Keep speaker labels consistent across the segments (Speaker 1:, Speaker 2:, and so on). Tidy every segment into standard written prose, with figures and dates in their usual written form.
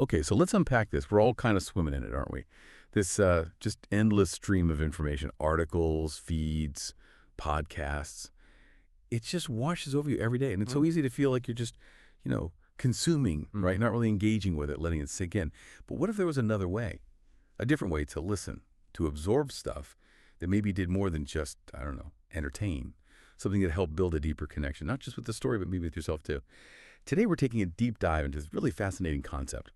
Speaker 1: Okay, so let's unpack this. We're all kind of swimming in it, aren't we? This just endless stream of information, articles, feeds, podcasts. It just washes over you every day. And it's so easy to feel like you're just, consuming, right? Not really engaging with it, letting it sink in. But what if there was another way, a different way to listen, to absorb stuff that maybe did more than just, I don't know, entertain, something that helped build a deeper connection, not just with the story, but maybe with yourself too. Today, we're taking a deep dive into this really fascinating concept.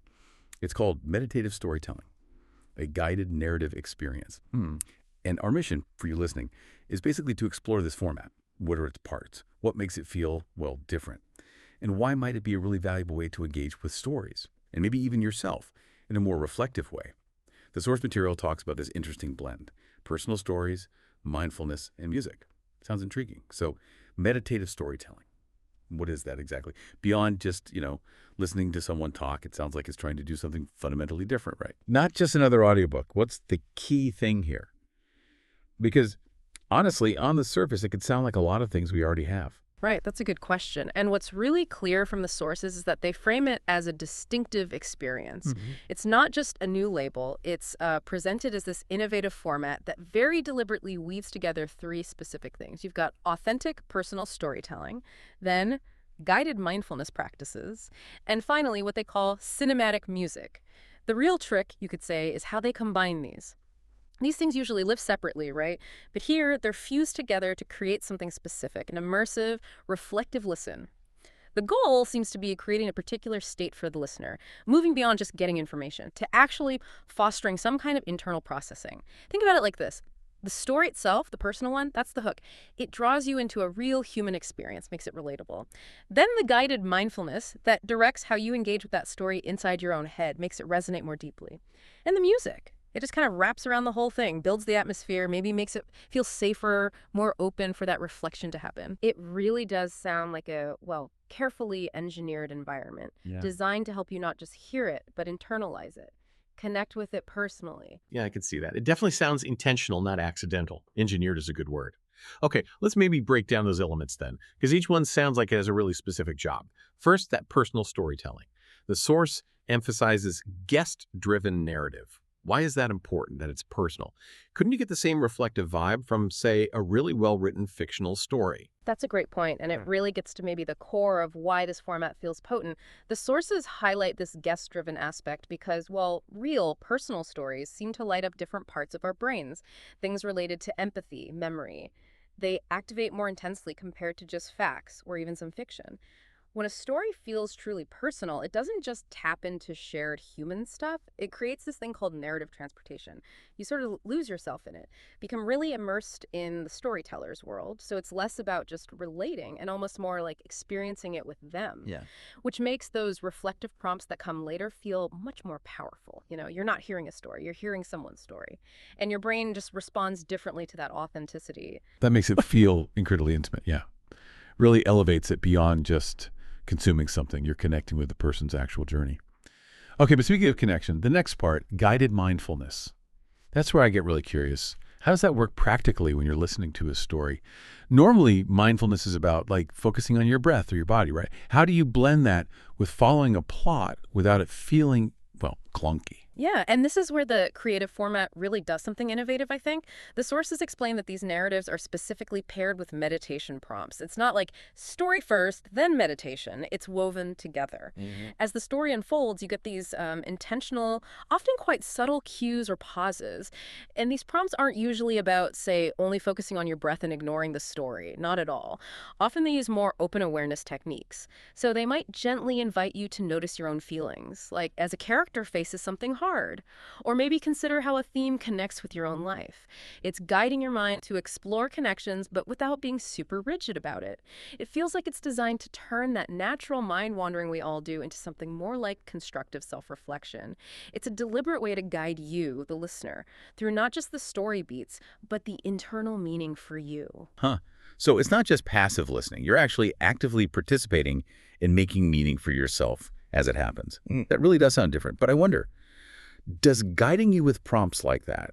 Speaker 1: It's called meditative storytelling, a guided narrative experience. And our mission for you listening is basically to explore this format. What are its parts? What makes it feel, well, different? And why might it be a really valuable way to engage with stories, and maybe even yourself, in a more reflective way? The source material talks about this interesting blend: personal stories, mindfulness, and music. Sounds intriguing. So, meditative storytelling. What is that exactly? Beyond just, listening to someone talk, it sounds like it's trying to do something fundamentally different, right? Not just another audiobook. What's the key thing here? Because honestly, on the surface, it could sound like a lot of things we already have.
Speaker 2: Right, that's a good question. And what's really clear from the sources is that they frame it as a distinctive experience. It's not just a new label. It's presented as this innovative format that very deliberately weaves together three specific things. You've got authentic personal storytelling, then guided mindfulness practices, and finally what they call cinematic music. The real trick, you could say, is how they combine these. These things usually live separately, right? But here, they're fused together to create something specific, an immersive, reflective listen. The goal seems to be creating a particular state for the listener, moving beyond just getting information, to actually fostering some kind of internal processing. Think about it like this. The story itself, the personal one, that's the hook. It draws you into a real human experience, makes it relatable. Then the guided mindfulness that directs how you engage with that story inside your own head, makes it resonate more deeply. And the music. It just kind of wraps around the whole thing, builds the atmosphere, maybe makes it feel safer, more open for that reflection to happen. It really does sound like a, carefully engineered environment, designed to help you not just hear it, but internalize it, connect with it personally.
Speaker 3: Yeah, I can see that. It definitely sounds intentional, not accidental. Engineered is a good word. Okay, let's maybe break down those elements then, because each one sounds like it has a really specific job. First, that personal storytelling. The source emphasizes guest-driven narrative. Why is that important, that it's personal? Couldn't you get the same reflective vibe from, say, a really well-written fictional story?
Speaker 2: That's a great point, and it really gets to maybe the core of why this format feels potent. The sources highlight this guest-driven aspect because, real, personal stories seem to light up different parts of our brains, things related to empathy, memory. They activate more intensely compared to just facts or even some fiction. When a story feels truly personal, it doesn't just tap into shared human stuff. It creates this thing called narrative transportation. You sort of lose yourself in it, become really immersed in the storyteller's world. So it's less about just relating and almost more like experiencing it with them, which makes those reflective prompts that come later feel much more powerful. You're not hearing a story, you're hearing someone's story. And your brain just responds differently to that authenticity.
Speaker 1: That makes it feel incredibly intimate, Really elevates it beyond just consuming something. You're connecting with the person's actual journey. Okay, but speaking of connection, the next part, guided mindfulness. That's where I get really curious. How does that work practically when you're listening to a story? Normally, mindfulness is about focusing on your breath or your body, right? How do you blend that with following a plot without it feeling, clunky?
Speaker 2: Yeah, and this is where the creative format really does something innovative, I think. The sources explain that these narratives are specifically paired with meditation prompts. It's not like story first, then meditation. It's woven together. As the story unfolds, you get these intentional, often quite subtle cues or pauses. And these prompts aren't usually about, say, only focusing on your breath and ignoring the story. Not at all. Often they use more open awareness techniques. So they might gently invite you to notice your own feelings, like as a character faces something hard, or maybe consider how a theme connects with your own life. It's guiding your mind to explore connections, but without being super rigid about it. It feels like it's designed to turn that natural mind wandering we all do into something more like constructive self-reflection. It's a deliberate way to guide you, the listener, through not just the story beats, but the internal meaning for you.
Speaker 1: So it's not just passive listening. You're actually actively participating in making meaning for yourself as it happens. That really does sound different. But I wonder, does guiding you with prompts like that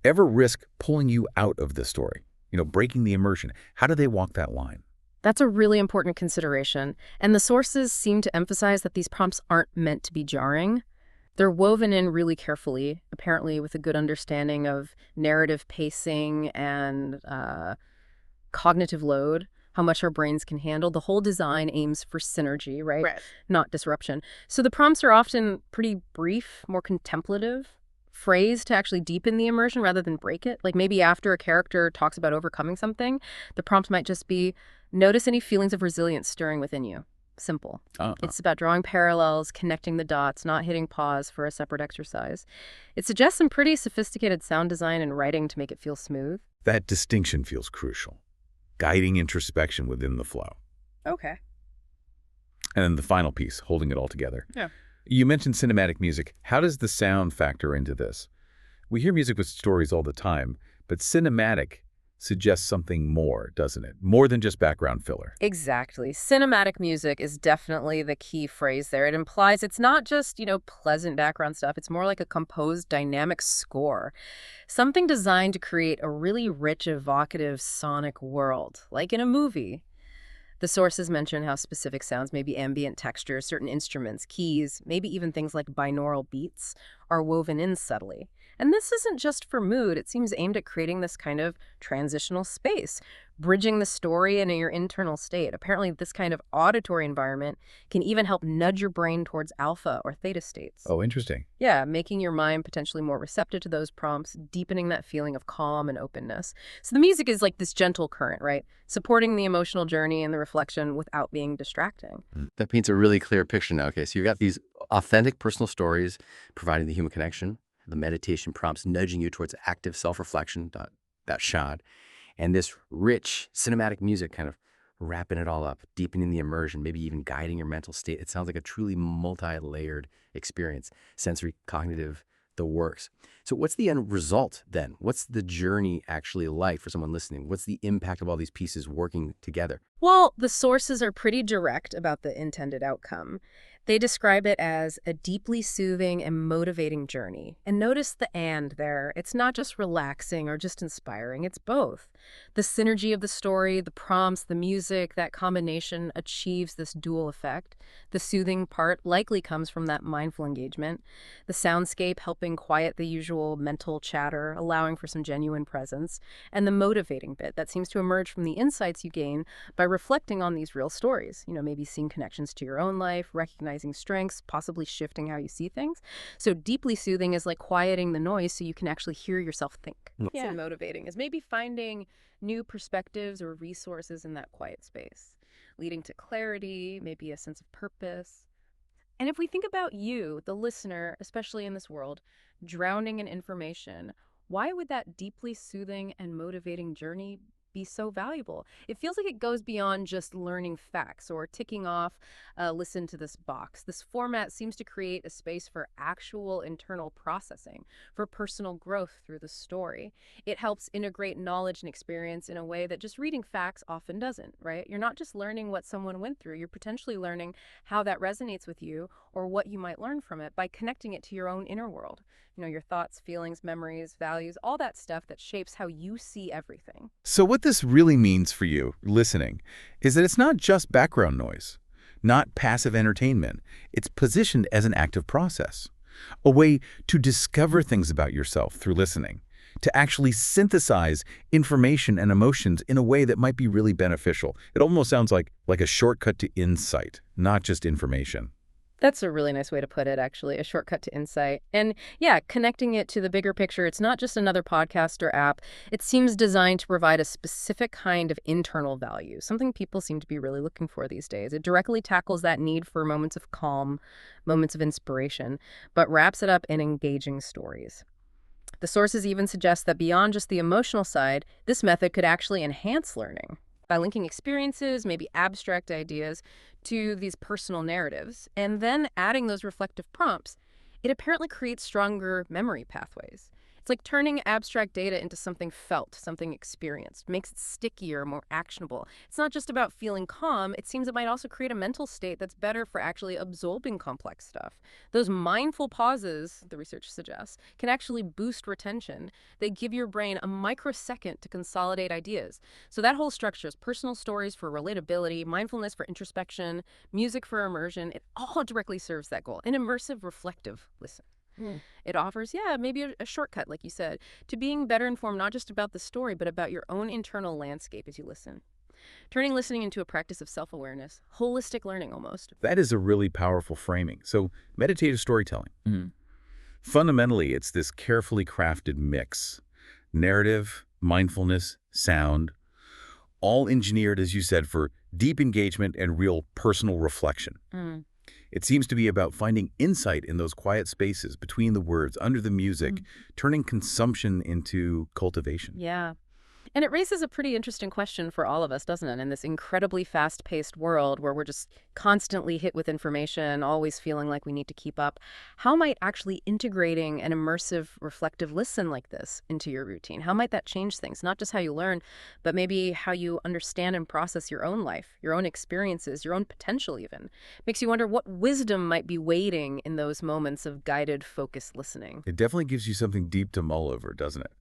Speaker 1: ever risk pulling you out of the story? Breaking the immersion? How do they walk that line?
Speaker 2: That's a really important consideration. And the sources seem to emphasize that these prompts aren't meant to be jarring. They're woven in really carefully, apparently with a good understanding of narrative pacing and cognitive load, how much our brains can handle. The whole design aims for synergy, right?
Speaker 4: Right.
Speaker 2: Not disruption. So the prompts are often pretty brief, more contemplative, phrased to actually deepen the immersion rather than break it. Like maybe after a character talks about overcoming something, the prompt might just be, notice any feelings of resilience stirring within you. Simple. It's about drawing parallels, connecting the dots, not hitting pause for a separate exercise. It suggests some pretty sophisticated sound design and writing to make it feel smooth.
Speaker 1: That distinction feels crucial. Guiding introspection within the flow.
Speaker 2: Okay.
Speaker 1: And then the final piece, holding it all together.
Speaker 4: Yeah.
Speaker 1: You mentioned cinematic music. How does the sound factor into this? We hear music with stories all the time, but cinematic suggests something more, doesn't it? More than just background filler.
Speaker 2: Exactly. Cinematic music is definitely the key phrase there. It implies it's not just, pleasant background stuff. It's more like a composed, dynamic score. Something designed to create a really rich, evocative sonic world, like in a movie. The sources mention how specific sounds, maybe ambient textures, certain instruments, keys, maybe even things like binaural beats, are woven in subtly. And this isn't just for mood. It seems aimed at creating this kind of transitional space, bridging the story and your internal state. Apparently, this kind of auditory environment can even help nudge your brain towards alpha or theta states.
Speaker 1: Oh, interesting.
Speaker 2: Yeah, making your mind potentially more receptive to those prompts, deepening that feeling of calm and openness. So the music is like this gentle current, right? Supporting the emotional journey and the reflection without being distracting.
Speaker 5: That paints a really clear picture now. Okay, so you've got these authentic personal stories providing the human connection, the meditation prompts nudging you towards active self-reflection, that shot, and this rich cinematic music kind of wrapping it all up, deepening the immersion, maybe even guiding your mental state. It sounds like a truly multi-layered experience, sensory, cognitive, the works. So what's the end result then? What's the journey actually like for someone listening? What's the impact of all these pieces working together?
Speaker 2: Well, the sources are pretty direct about the intended outcome. They describe it as a deeply soothing and motivating journey. And notice the "and" there. It's not just relaxing or just inspiring. It's both. The synergy of the story, the prompts, the music, that combination achieves this dual effect. The soothing part likely comes from that mindful engagement. The soundscape helping quiet the usual mental chatter, allowing for some genuine presence. And the motivating bit that seems to emerge from the insights you gain by reflecting on these real stories. Maybe seeing connections to your own life, recognizing strengths, possibly shifting how you see things. So deeply soothing is like quieting the noise so you can actually hear yourself think.
Speaker 4: Yeah.
Speaker 2: And motivating is maybe finding new perspectives or resources in that quiet space, leading to clarity, maybe a sense of purpose. And if we think about you, the listener, especially in this world, drowning in information, why would that deeply soothing and motivating journey be so valuable? It feels like it goes beyond just learning facts or ticking off, listen to this box. This format seems to create a space for actual internal processing, for personal growth through the story. It helps integrate knowledge and experience in a way that just reading facts often doesn't, right? You're not just learning what someone went through. You're potentially learning how that resonates with you or what you might learn from it by connecting it to your own inner world. Your thoughts, feelings, memories, values, all that stuff that shapes how you see everything.
Speaker 1: So what this really means for you, listening, is that it's not just background noise, not passive entertainment. It's positioned as an active process, a way to discover things about yourself through listening, to actually synthesize information and emotions in a way that might be really beneficial. It almost sounds like a shortcut to insight, not just information.
Speaker 2: That's a really nice way to put it, actually, a shortcut to insight. And yeah, connecting it to the bigger picture, it's not just another podcast or app. It seems designed to provide a specific kind of internal value, something people seem to be really looking for these days. It directly tackles that need for moments of calm, moments of inspiration, but wraps it up in engaging stories. The sources even suggest that beyond just the emotional side, this method could actually enhance learning by linking experiences, maybe abstract ideas, to these personal narratives, and then adding those reflective prompts. It apparently creates stronger memory pathways. It's like turning abstract data into something felt, something experienced, makes it stickier, more actionable. It's not just about feeling calm. It seems it might also create a mental state that's better for actually absorbing complex stuff. Those mindful pauses, the research suggests, can actually boost retention. They give your brain a microsecond to consolidate ideas. So that whole structure is personal stories for relatability, mindfulness for introspection, music for immersion. It all directly serves that goal. An immersive, reflective listen. It offers, maybe a shortcut, like you said, to being better informed, not just about the story, but about your own internal landscape as you listen. Turning listening into a practice of self-awareness, holistic learning almost.
Speaker 1: That is a really powerful framing. So meditative storytelling. Fundamentally, it's this carefully crafted mix. Narrative, mindfulness, sound, all engineered, as you said, for deep engagement and real personal reflection. It seems to be about finding insight in those quiet spaces between the words, under the music, turning consumption into cultivation.
Speaker 2: Yeah. And it raises a pretty interesting question for all of us, doesn't it? In this incredibly fast-paced world where we're just constantly hit with information, always feeling like we need to keep up, how might actually integrating an immersive, reflective listen like this into your routine, how might that change things? Not just how you learn, but maybe how you understand and process your own life, your own experiences, your own potential even. Makes you wonder what wisdom might be waiting in those moments of guided, focused listening.
Speaker 1: It definitely gives you something deep to mull over, doesn't it?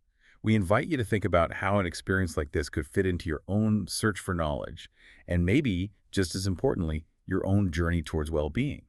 Speaker 1: We invite you to think about how an experience like this could fit into your own search for knowledge, and maybe, just as importantly, your own journey towards well-being.